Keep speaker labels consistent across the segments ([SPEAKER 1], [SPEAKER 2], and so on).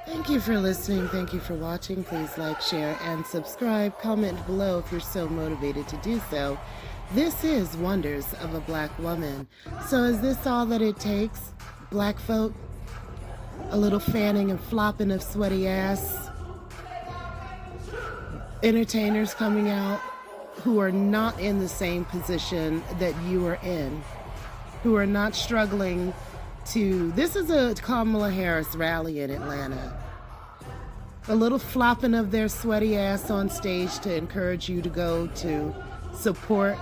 [SPEAKER 1] Thank you for listening. Thank you for watching. Please like, share, and subscribe. Comment below if you're so motivated to do so. This is Wonders of a Black Woman. So is this all that it takes? Black folk? A little fanning and flopping of sweaty ass? Entertainers coming out who are not in the same position that you are in, who are not struggling to... This is a Kamala Harris rally in Atlanta. A little flopping of their sweaty ass on stage to encourage you to go to support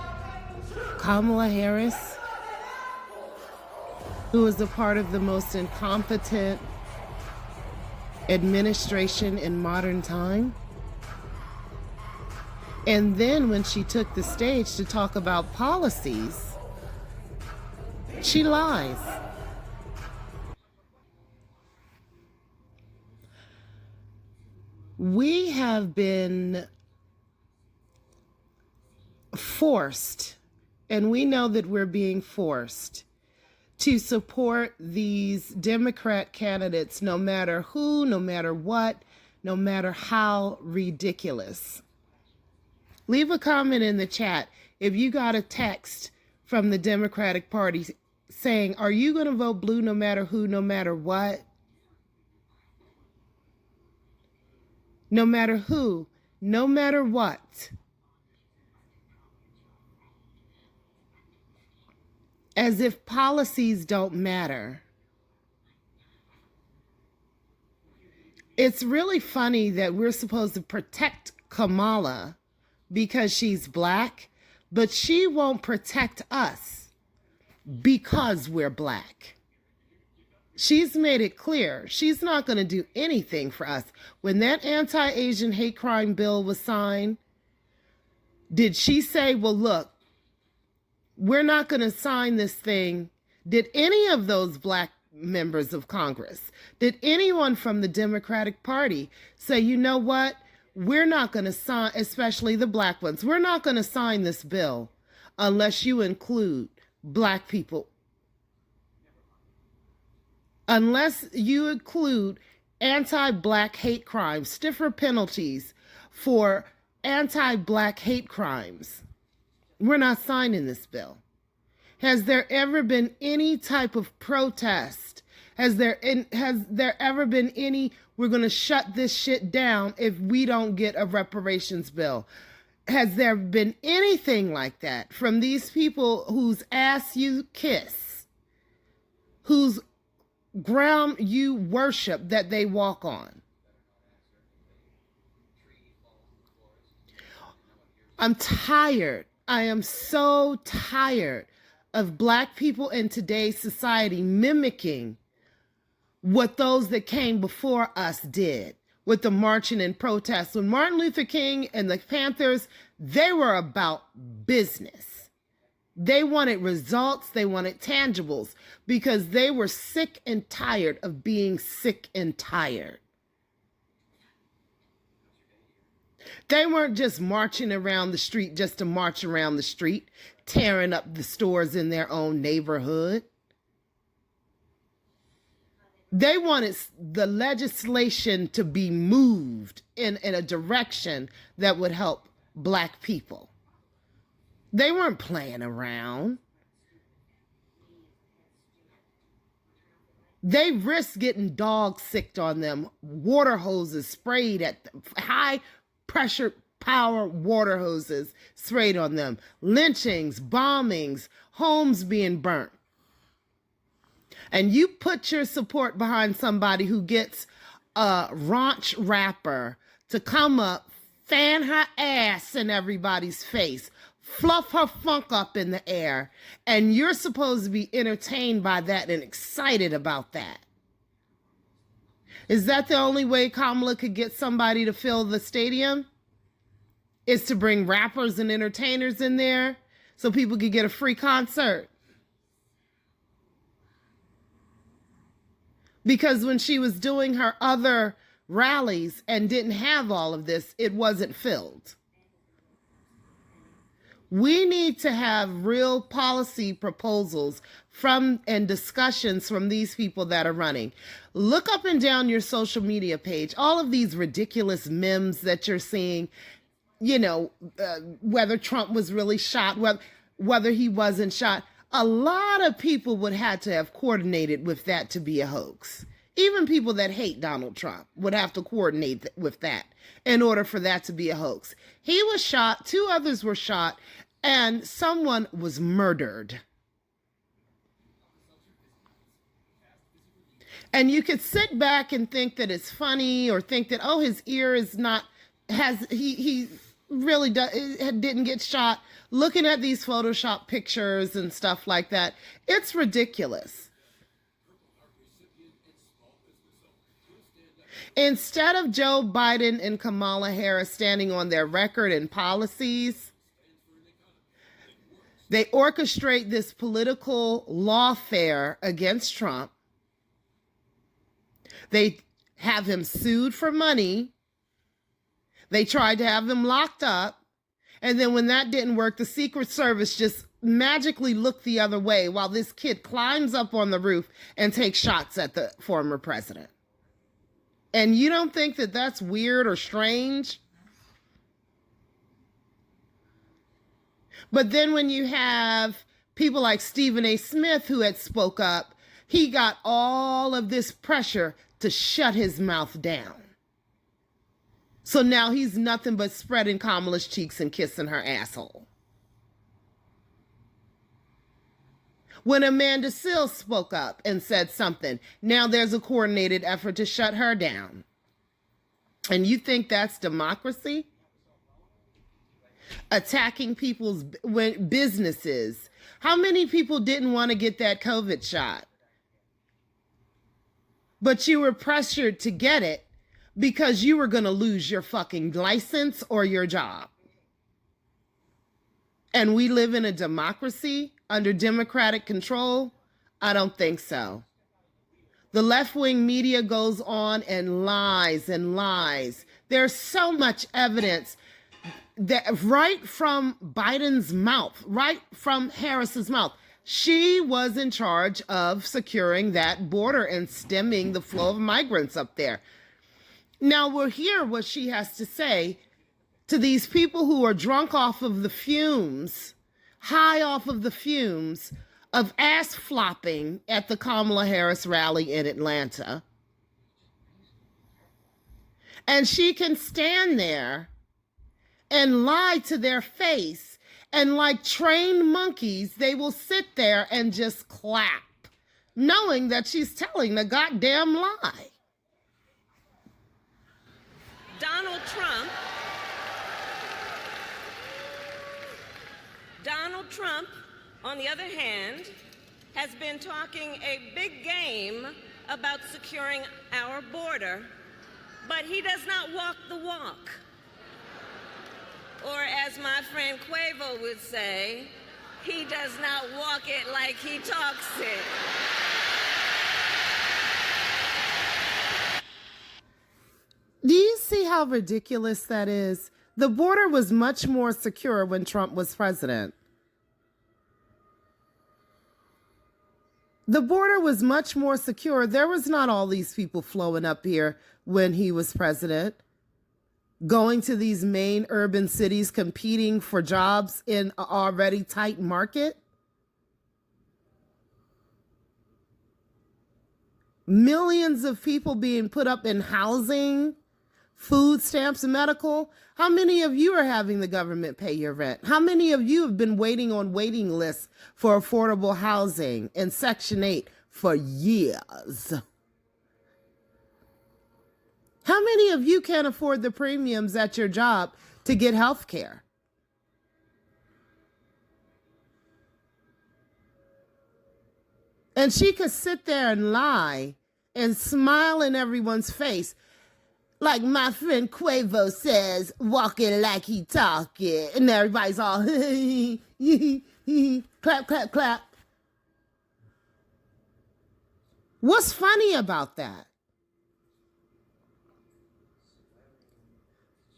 [SPEAKER 1] Kamala Harris, who is a part of the most incompetent administration in modern time. And then when she took the stage to talk about policies, she lies. We have been forced, and we know that we're being forced to support these Democrat candidates, no matter who, no matter what, no matter how ridiculous. Leave a comment in the chat if you got a text from the Democratic Party saying, are you going to vote blue no matter who, no matter what? No matter who, no matter what. As if policies don't matter. It's really funny that we're supposed to protect Kamala because she's black, but she won't protect us because we're black. She's made it clear she's not going to do anything for us. When that anti-Asian hate crime bill was signed, did she say, well, look, we're not going to sign this thing? Did any of those black members of Congress, did anyone from the Democratic Party say, you know what? We're not going to sign, especially the black ones, we're not going to sign this bill unless you include black people. Unless you include anti-black hate crimes, stiffer penalties for anti-black hate crimes, we're not signing this bill. Has there ever been any type of protest? Has there ever been any, we're going to shut this shit down if we don't get a reparations bill? Has there been anything like that from these people whose ass you kiss, whose ground you worship that they walk on? I'm tired. I am so tired of black people in today's society mimicking what those that came before us did with the marching and protests. When Martin Luther King and the Panthers, they were about business. They wanted results. They wanted tangibles because they were sick and tired of being sick and tired. They weren't just marching around the street just to march around the street, tearing up the stores in their own neighborhood. They wanted the legislation to be moved in a direction that would help black people. They weren't playing around. They risked getting dogs sicked on them, water hoses sprayed at them, high pressure power water hoses sprayed on them, lynchings, bombings, homes being burnt. And you put your support behind somebody who gets a raunch rapper to come up, fan her ass in everybody's face, fluff her funk up in the air, and you're supposed to be entertained by that and excited about that. Is that the only way Kamala could get somebody to fill the stadium? Is to bring rappers and entertainers in there so people could get a free concert? Because when she was doing her other rallies and didn't have all of this, it wasn't filled. We need to have real policy proposals from and discussions from these people that are running. Look up and down your social media page, all of these ridiculous memes that you're seeing, whether Trump was really shot, whether he wasn't shot. A lot of people would have to have coordinated with that to be a hoax. Even people that hate Donald Trump would have to coordinate with that in order for that to be a hoax. He was shot, 2 others were shot, and someone was murdered. And you could sit back and think that it's funny, or think that, oh, his ear is not, he really didn't get shot. Looking at these Photoshop pictures and stuff like that, it's ridiculous. Instead of Joe Biden and Kamala Harris standing on their record and policies, they orchestrate this political lawfare against Trump. They have him sued for money. They tried to have him locked up. And then when that didn't work, the Secret Service just magically looked the other way while this kid climbs up on the roof and takes shots at the former president. And you don't think that that's weird or strange? But then when you have people like Stephen A. Smith who had spoke up, he got all of this pressure to shut his mouth down. So now he's nothing but spreading Kamala's cheeks and kissing her asshole. When Amanda Seales spoke up and said something, now there's a coordinated effort to shut her down. And you think that's democracy? Attacking people's businesses. How many people didn't want to get that COVID shot? But you were pressured to get it because you were going to lose your fucking license or your job. And we live in a democracy under democratic control? I don't think so. The left-wing media goes on and lies and lies. There's so much evidence that right from Biden's mouth, right from Harris's mouth, she was in charge of securing that border and stemming the flow of migrants up there. Now we'll hear what she has to say to these people who are drunk off of the fumes, high off of the fumes of ass flopping at the Kamala Harris rally in Atlanta. And she can stand there and lie to their face, and like trained monkeys, they will sit there and just clap, knowing that she's telling the goddamn lie.
[SPEAKER 2] Donald Trump, on the other hand, has been talking a big game about securing our border, but he does not walk the walk. Or as my friend Quavo would say, he does not walk it like he talks it.
[SPEAKER 1] Do you see how ridiculous that is? The border was much more secure when Trump was president. The border was much more secure. There was not all these people flowing up here when he was president, going to these main urban cities, competing for jobs in an already tight market. Millions of people being put up in housing, food stamps, and medical. How many of you are having the government pay your rent? How many of you have been waiting on waiting lists for affordable housing and Section 8 for years? How many of you can't afford the premiums at your job to get health care? And she could sit there and lie and smile in everyone's face. Like my friend Quavo says, walking like he talking. And everybody's all, clap, clap, clap. What's funny about that?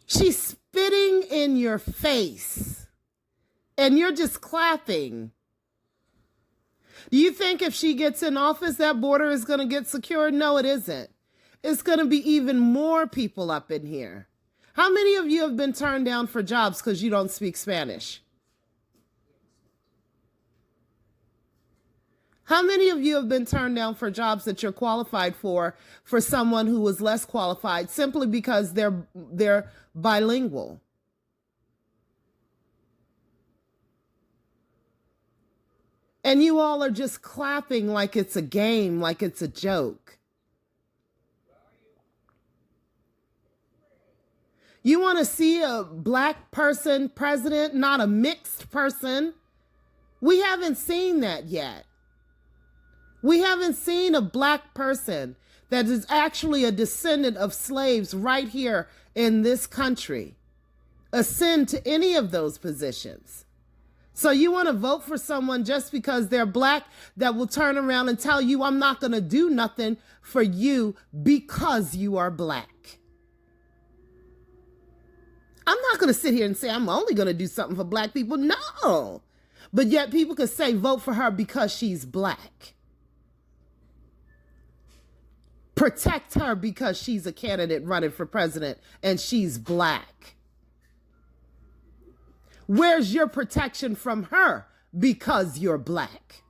[SPEAKER 1] She's spitting in your face And you're just clapping. Do you think if she gets in office, that border is going to get secured? No, it isn't. It's going to be even more people up in here. How many of you have been turned down for jobs because you don't speak Spanish? How many of you have been turned down for jobs that you're qualified for someone who was less qualified simply because they're bilingual? And you all are just clapping like it's a game, like it's a joke. You want to see a black person president, not a mixed person? We haven't seen that yet. We haven't seen a black person that is actually a descendant of slaves right here in this country ascend to any of those positions. So you want to vote for someone just because they're black that will turn around and tell you, I'm not going to do nothing for you because you are black. I'm not going to sit here and say I'm only going to do something for black people. No. But yet people could say vote for her because she's black. Protect her because she's a candidate running for president and she's black. Where's your protection from her because you're black?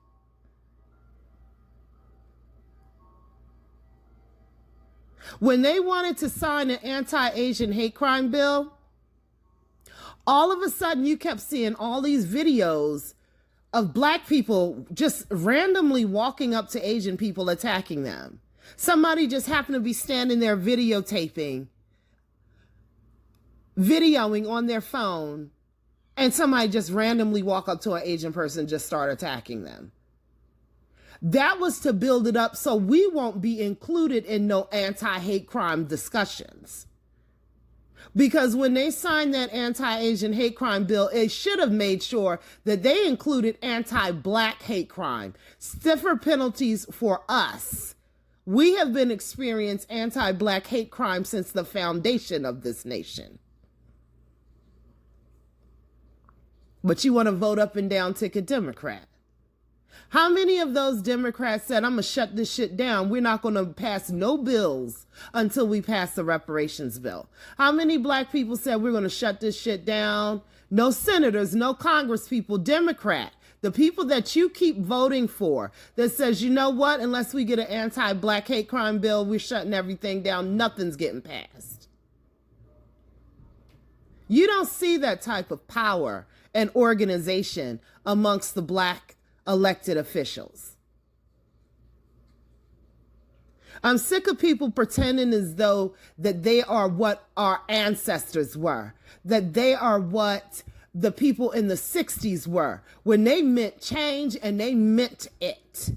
[SPEAKER 1] When they wanted to sign an anti-Asian hate crime bill, all of a sudden you kept seeing all these videos of black people just randomly walking up to Asian people attacking them. Somebody just happened to be standing there videoing on their phone, and somebody just randomly walk up to an Asian person and just start attacking them. That was to build it up so we won't be included in no anti-hate crime discussions. Because when they signed that anti-Asian hate crime bill, it should have made sure that they included anti-black hate crime, stiffer penalties for us. We have been experiencing anti-black hate crime since the foundation of this nation. But you want to vote up and down ticket Democrat. How many of those Democrats said, I'm going to shut this shit down. We're not going to pass no bills until we pass the reparations bill? How many black people said we're going to shut this shit down? No senators, no Congress people, Democrat. The people that you keep voting for that says, you know what, unless we get an anti-black hate crime bill, we're shutting everything down. Nothing's getting passed. You don't see that type of power and organization amongst the black elected officials. I'm sick of people pretending as though that they are what our ancestors were, that they are what the people in the 60s were, when they meant change and they meant it.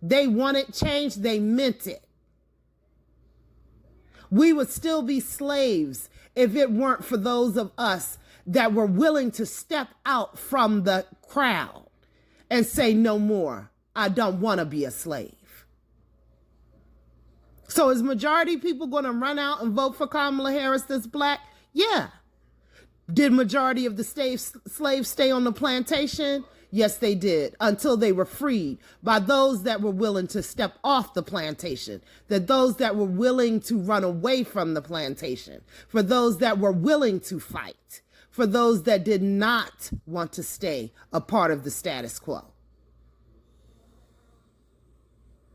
[SPEAKER 1] They wanted change, they meant it. We would still be slaves if it weren't for those of us that were willing to step out from the crowd and say no more. I don't want to be a slave. So is majority people going to run out and vote for Kamala Harris that's black? Yeah. Did majority of the slaves stay on the plantation? Yes, they did, until they were freed by those that were willing to step off the plantation, that those that were willing to run away from the plantation, for those that were willing to fight, for those that did not want to stay a part of the status quo.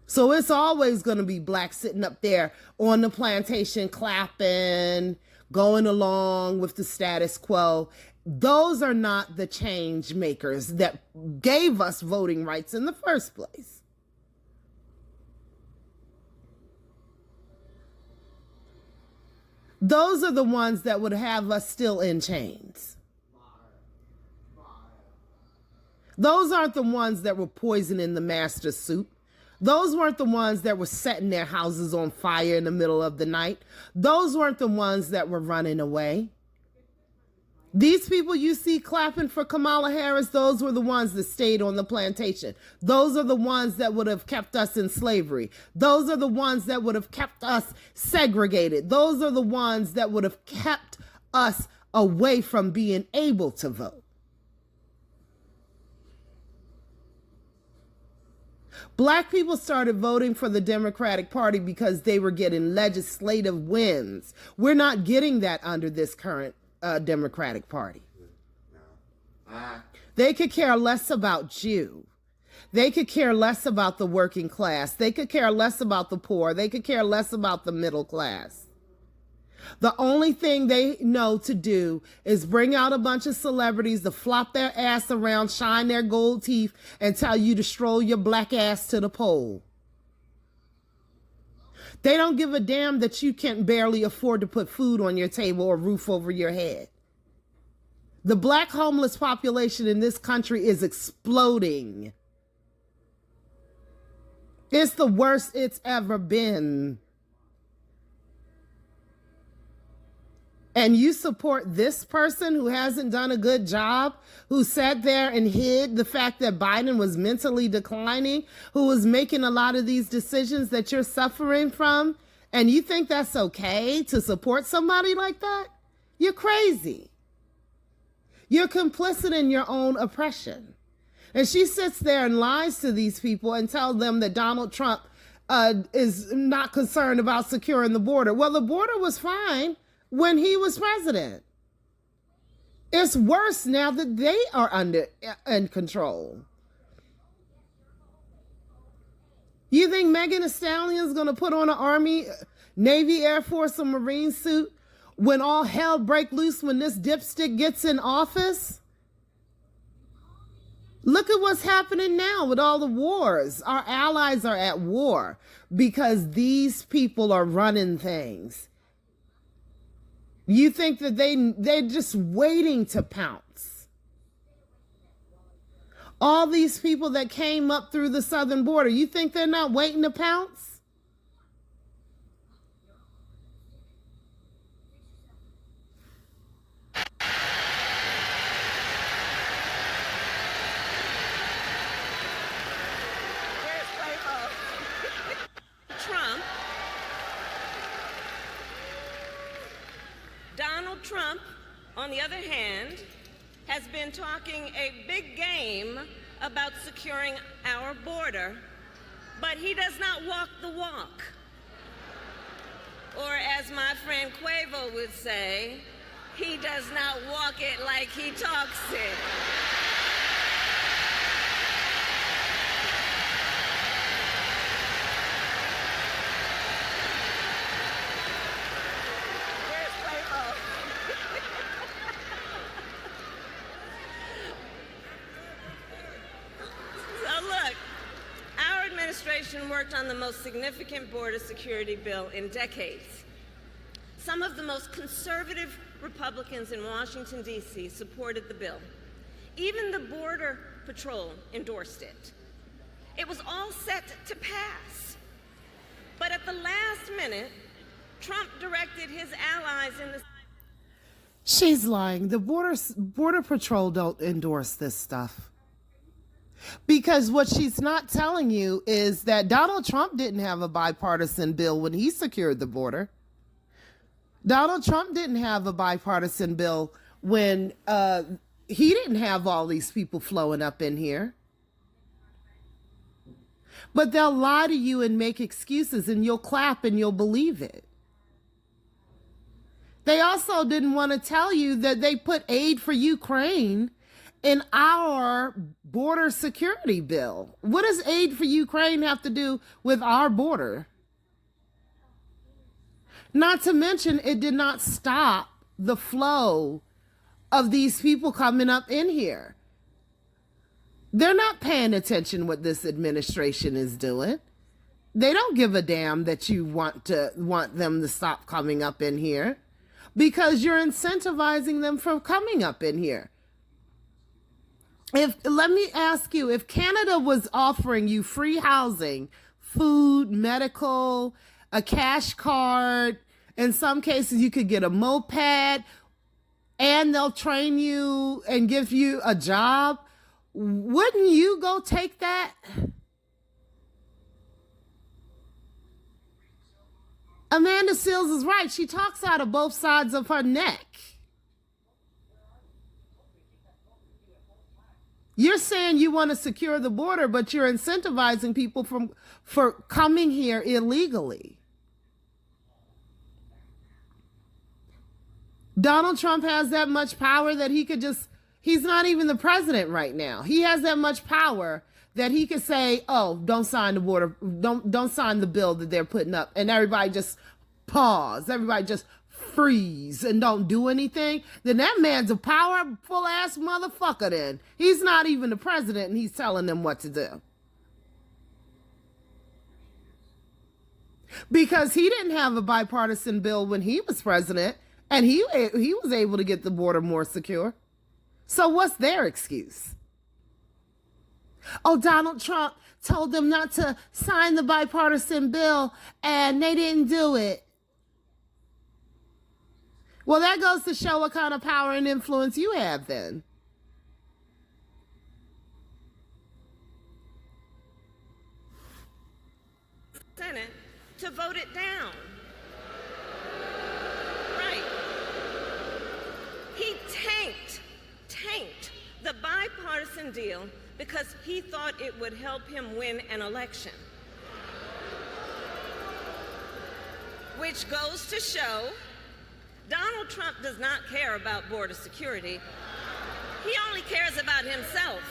[SPEAKER 1] So it's always going to be black sitting up there on the plantation clapping, going along with the status quo. Those are not the change makers that gave us voting rights in the first place. Those are the ones that would have us still in chains. Those aren't the ones that were poisoning the master's soup. Those weren't the ones that were setting their houses on fire in the middle of the night. Those weren't the ones that were running away. These people you see clapping for Kamala Harris, those were the ones that stayed on the plantation. Those are the ones that would have kept us in slavery. Those are the ones that would have kept us segregated. Those are the ones that would have kept us away from being able to vote. Black people started voting for the Democratic Party because they were getting legislative wins. We're not getting that under this current Democratic Party. They could care less about you. They could care less about the working class. They could care less about the poor. They could care less about the middle class. The only thing they know to do is bring out a bunch of celebrities to flop their ass around, shine their gold teeth, and tell you to stroll your black ass to the poll. They don't give a damn that you can't barely afford to put food on your table or roof over your head. The black homeless population in this country is exploding. It's the worst it's ever been. And you support this person who hasn't done a good job, who sat there and hid the fact that Biden was mentally declining, who was making a lot of these decisions that you're suffering from, and you think that's okay to support somebody like that? You're crazy. You're complicit in your own oppression. And she sits there and lies to these people and tells them that Donald Trump is not concerned about securing the border. Well, the border was fine when he was president. It's worse now that they are in control. You think Megan Thee Stallion is going to put on an Army, Navy, Air Force, or Marine suit when all hell break loose when this dipstick gets in office? Look at what's happening now with all the wars. Our allies are at war because these people are running things. You think that they're just waiting to pounce. All these people that came up through the southern border, you think they're not waiting to pounce?
[SPEAKER 2] Donald Trump, on the other hand, has been talking a big game about securing our border, but he does not walk the walk. Or as my friend Quavo would say, he does not walk it like he talks it. Administration worked on the most significant border security bill in decades. Some of the most conservative Republicans in Washington, D.C. supported the bill. Even the Border Patrol endorsed it. It was all set to pass. But at the last minute, Trump directed his allies in the...
[SPEAKER 1] She's lying. The Border Patrol don't endorse this stuff. Because what she's not telling you is that Donald Trump didn't have a bipartisan bill when he secured the border. Donald Trump didn't have a bipartisan bill when he didn't have all these people flowing up in here. But they'll lie to you and make excuses, and you'll clap and you'll believe it. They also didn't want to tell you that they put aid for Ukraine in our border security bill. What does aid for Ukraine have to do with our border? Not to mention, it did not stop the flow of these people coming up in here. They're not paying attention what this administration is doing. They don't give a damn that you want them to stop coming up in here because you're incentivizing them from coming up in here. Let me ask you, if Canada was offering you free housing, food, medical, a cash card, in some cases you could get a moped, and they'll train you and give you a job, wouldn't you go take that? Amanda Seales is right. She talks out of both sides of her neck. You're saying you want to secure the border, but you're incentivizing people for coming here illegally. Donald Trump has that much power that he could just, he's not even the president right now. He has that much power that he could say, oh, don't sign the border, don't sign the bill that they're putting up. And everybody just pause. Everybody just freeze and don't do anything. Then that man's a powerful ass motherfucker then. He's not even the president and he's telling them what to do. Because he didn't have a bipartisan bill when he was president. And he was able to get the border more secure. So what's their excuse? Oh, Donald Trump told them not to sign the bipartisan bill, and they didn't do it. Well, that goes to show what kind of power and influence you have then.
[SPEAKER 2] Senate to vote it down. He tanked the bipartisan deal because he thought it would help him win an election. Which goes to show Donald Trump does not care about border security. He only cares about himself.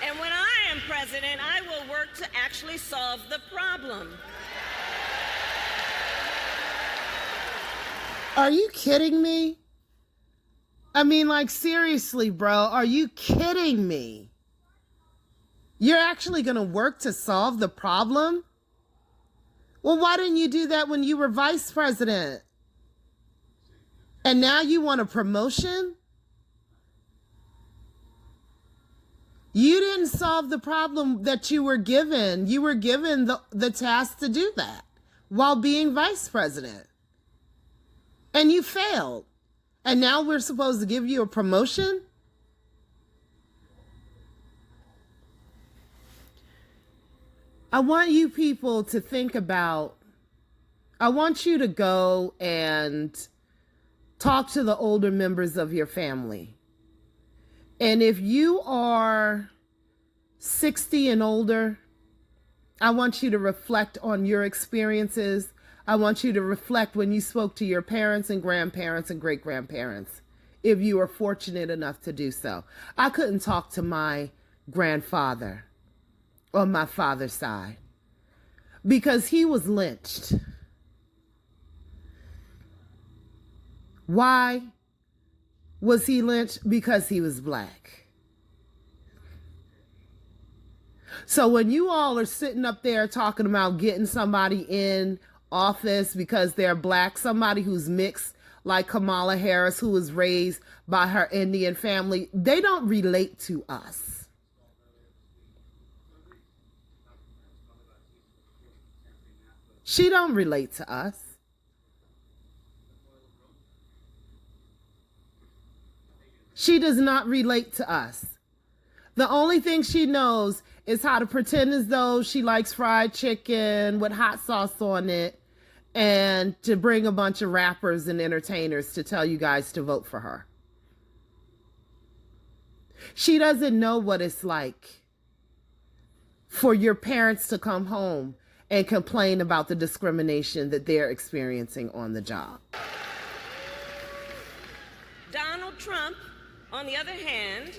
[SPEAKER 2] And when I am president, I will work to actually solve the problem.
[SPEAKER 1] Are you kidding me? I mean, like, seriously, bro, are you kidding me? You're actually going to work to solve the problem? Well, why didn't you do that when you were vice president? And now you want a promotion? You didn't solve the problem that you were given. You were given the task to do that while being vice president. And you failed. And now we're supposed to give you a promotion? I want you people to think about, I want you to go and talk to the older members of your family. And if you are 60 and older, I want you to reflect on your experiences. I want you to reflect when you spoke to your parents and grandparents and great-grandparents, if you were fortunate enough to do so. I couldn't talk to my grandfather on my father's side because he was lynched. Why was he lynched? Because he was black. So when you all are sitting up there talking about getting somebody in office because they're black, somebody who's mixed like Kamala Harris, who was raised by her Indian family, they don't relate to us. She don't relate to us. She does not relate to us. The only thing she knows is how to pretend as though she likes fried chicken with hot sauce on it and to bring a bunch of rappers and entertainers to tell you guys to vote for her. She doesn't know what it's like for your parents to come home and complain about the discrimination that they're experiencing on the job.
[SPEAKER 2] Donald Trump, on the other hand,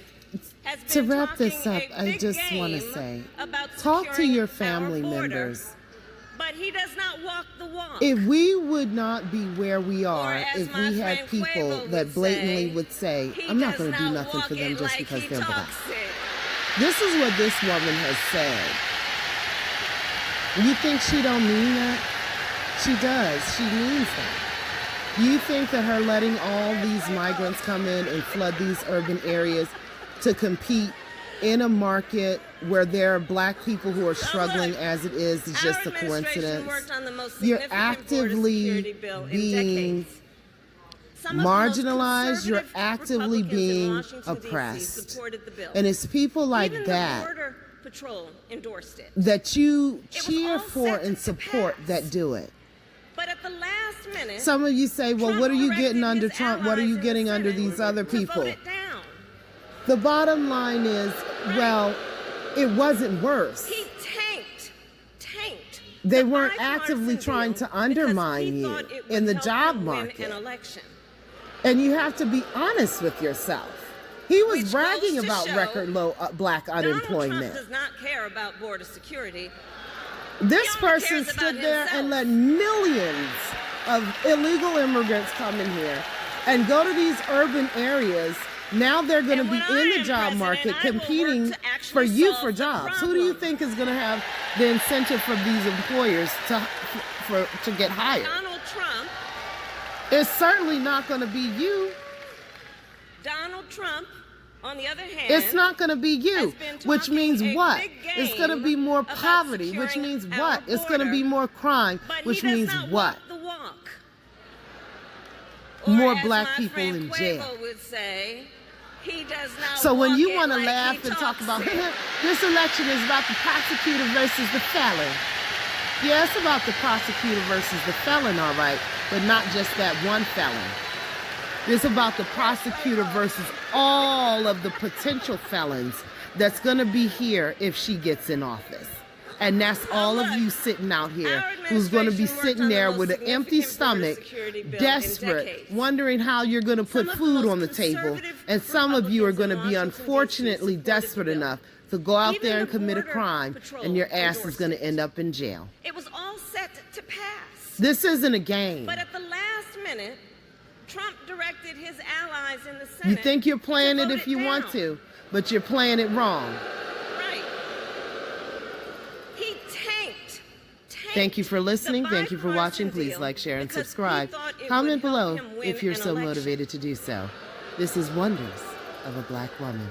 [SPEAKER 2] has been
[SPEAKER 1] to wrap this up,
[SPEAKER 2] talking a
[SPEAKER 1] I
[SPEAKER 2] big
[SPEAKER 1] just want to
[SPEAKER 2] game
[SPEAKER 1] say,
[SPEAKER 2] about
[SPEAKER 1] talk to
[SPEAKER 2] securing
[SPEAKER 1] your
[SPEAKER 2] our
[SPEAKER 1] family
[SPEAKER 2] border,
[SPEAKER 1] members.
[SPEAKER 2] But he does not walk the walk.
[SPEAKER 1] If we would not be where we are,
[SPEAKER 2] as
[SPEAKER 1] if
[SPEAKER 2] my
[SPEAKER 1] we had
[SPEAKER 2] friend
[SPEAKER 1] people
[SPEAKER 2] Quavo
[SPEAKER 1] that
[SPEAKER 2] would
[SPEAKER 1] blatantly
[SPEAKER 2] say,
[SPEAKER 1] would say,
[SPEAKER 2] he
[SPEAKER 1] I'm not
[SPEAKER 2] does
[SPEAKER 1] going to do
[SPEAKER 2] not
[SPEAKER 1] nothing
[SPEAKER 2] walk
[SPEAKER 1] for them
[SPEAKER 2] it
[SPEAKER 1] just
[SPEAKER 2] like
[SPEAKER 1] because
[SPEAKER 2] he
[SPEAKER 1] they're black.
[SPEAKER 2] talks it.
[SPEAKER 1] This is what this woman has said. You think she don't mean that? She does. She means that. You think that her letting all these migrants come in and flood these urban areas to compete in a market where there are black people who are struggling as it is just a coincidence? You're actively being marginalized. You're actively being oppressed. And it's people like that that you cheer for and support that do it.
[SPEAKER 2] But at the last minute,
[SPEAKER 1] Some of you say, well,
[SPEAKER 2] Trump
[SPEAKER 1] what are you
[SPEAKER 2] directed
[SPEAKER 1] getting under
[SPEAKER 2] his
[SPEAKER 1] Trump? What are
[SPEAKER 2] allies
[SPEAKER 1] you
[SPEAKER 2] in
[SPEAKER 1] getting
[SPEAKER 2] the
[SPEAKER 1] under
[SPEAKER 2] Senate
[SPEAKER 1] these other
[SPEAKER 2] to
[SPEAKER 1] people?
[SPEAKER 2] vote it down.
[SPEAKER 1] The bottom line is, well, it wasn't worse.
[SPEAKER 2] He tanked.
[SPEAKER 1] They
[SPEAKER 2] the
[SPEAKER 1] weren't
[SPEAKER 2] bipartisan
[SPEAKER 1] actively trying
[SPEAKER 2] deal
[SPEAKER 1] to undermine
[SPEAKER 2] because he
[SPEAKER 1] you
[SPEAKER 2] thought it
[SPEAKER 1] in
[SPEAKER 2] would
[SPEAKER 1] the
[SPEAKER 2] help
[SPEAKER 1] job
[SPEAKER 2] him win
[SPEAKER 1] market.
[SPEAKER 2] an election.
[SPEAKER 1] And you have to be honest with yourself. He was
[SPEAKER 2] Which
[SPEAKER 1] bragging
[SPEAKER 2] goes to
[SPEAKER 1] about
[SPEAKER 2] show
[SPEAKER 1] record low black
[SPEAKER 2] Donald
[SPEAKER 1] unemployment.
[SPEAKER 2] Trump does not care about border security.
[SPEAKER 1] This
[SPEAKER 2] He only
[SPEAKER 1] person
[SPEAKER 2] cares about
[SPEAKER 1] stood there and
[SPEAKER 2] himself.
[SPEAKER 1] let millions of illegal immigrants come in here and go to these urban areas. Now they're going to
[SPEAKER 2] And
[SPEAKER 1] be
[SPEAKER 2] when
[SPEAKER 1] in
[SPEAKER 2] I
[SPEAKER 1] the
[SPEAKER 2] am
[SPEAKER 1] job
[SPEAKER 2] president,
[SPEAKER 1] market
[SPEAKER 2] I will work
[SPEAKER 1] competing
[SPEAKER 2] to actually
[SPEAKER 1] for you
[SPEAKER 2] solve
[SPEAKER 1] for
[SPEAKER 2] the
[SPEAKER 1] jobs. Who do you
[SPEAKER 2] problem.
[SPEAKER 1] think is going to have the incentive from these employers to get hired?
[SPEAKER 2] Donald Trump.
[SPEAKER 1] It's certainly not going to be you.
[SPEAKER 2] Donald Trump, on the other hand,
[SPEAKER 1] It's not going to be you,
[SPEAKER 2] has been
[SPEAKER 1] which
[SPEAKER 2] talking
[SPEAKER 1] means
[SPEAKER 2] a
[SPEAKER 1] what?
[SPEAKER 2] big
[SPEAKER 1] It's going to
[SPEAKER 2] game
[SPEAKER 1] be more
[SPEAKER 2] about
[SPEAKER 1] poverty, which
[SPEAKER 2] securing
[SPEAKER 1] means
[SPEAKER 2] our
[SPEAKER 1] what? It's going to be
[SPEAKER 2] border,
[SPEAKER 1] more crime,
[SPEAKER 2] but
[SPEAKER 1] which
[SPEAKER 2] he does
[SPEAKER 1] means
[SPEAKER 2] not
[SPEAKER 1] what?
[SPEAKER 2] walk the walk.
[SPEAKER 1] More
[SPEAKER 2] Or, as
[SPEAKER 1] black
[SPEAKER 2] my
[SPEAKER 1] people
[SPEAKER 2] friend
[SPEAKER 1] in
[SPEAKER 2] Quavo
[SPEAKER 1] jail.
[SPEAKER 2] would say, he does not
[SPEAKER 1] So when
[SPEAKER 2] walk
[SPEAKER 1] you
[SPEAKER 2] it
[SPEAKER 1] want to
[SPEAKER 2] like
[SPEAKER 1] laugh
[SPEAKER 2] he
[SPEAKER 1] and talk
[SPEAKER 2] talks
[SPEAKER 1] about
[SPEAKER 2] it.
[SPEAKER 1] this election is about the prosecutor versus the felon. Yeah, it's about the prosecutor versus the felon, all right, but not just that one felon. It's about the prosecutor versus all of the potential felons that's going to be here if she gets in office. And that's all of you sitting out here who's going to be sitting there with an empty stomach, desperate, wondering how you're going to put food on the table. And some of you are going to be unfortunately desperate enough to go out there and commit a crime, and your ass is going to end up in jail.
[SPEAKER 2] It was all set to pass.
[SPEAKER 1] This isn't a game.
[SPEAKER 2] But at the last minute, Trump directed his allies in the Senate.
[SPEAKER 1] You think you're playing
[SPEAKER 2] to
[SPEAKER 1] it
[SPEAKER 2] vote
[SPEAKER 1] if you want
[SPEAKER 2] down.
[SPEAKER 1] to, but you're playing it wrong.
[SPEAKER 2] Right. He tanked.
[SPEAKER 1] Thank you for listening.
[SPEAKER 2] the
[SPEAKER 1] Thank you for watching.
[SPEAKER 2] bipartisan
[SPEAKER 1] Please
[SPEAKER 2] deal
[SPEAKER 1] like, share, and
[SPEAKER 2] because he
[SPEAKER 1] subscribe.
[SPEAKER 2] thought it
[SPEAKER 1] Comment
[SPEAKER 2] would help
[SPEAKER 1] below
[SPEAKER 2] him win
[SPEAKER 1] if you're
[SPEAKER 2] an
[SPEAKER 1] so
[SPEAKER 2] election.
[SPEAKER 1] motivated to do so. This is Wonders of a Black Woman.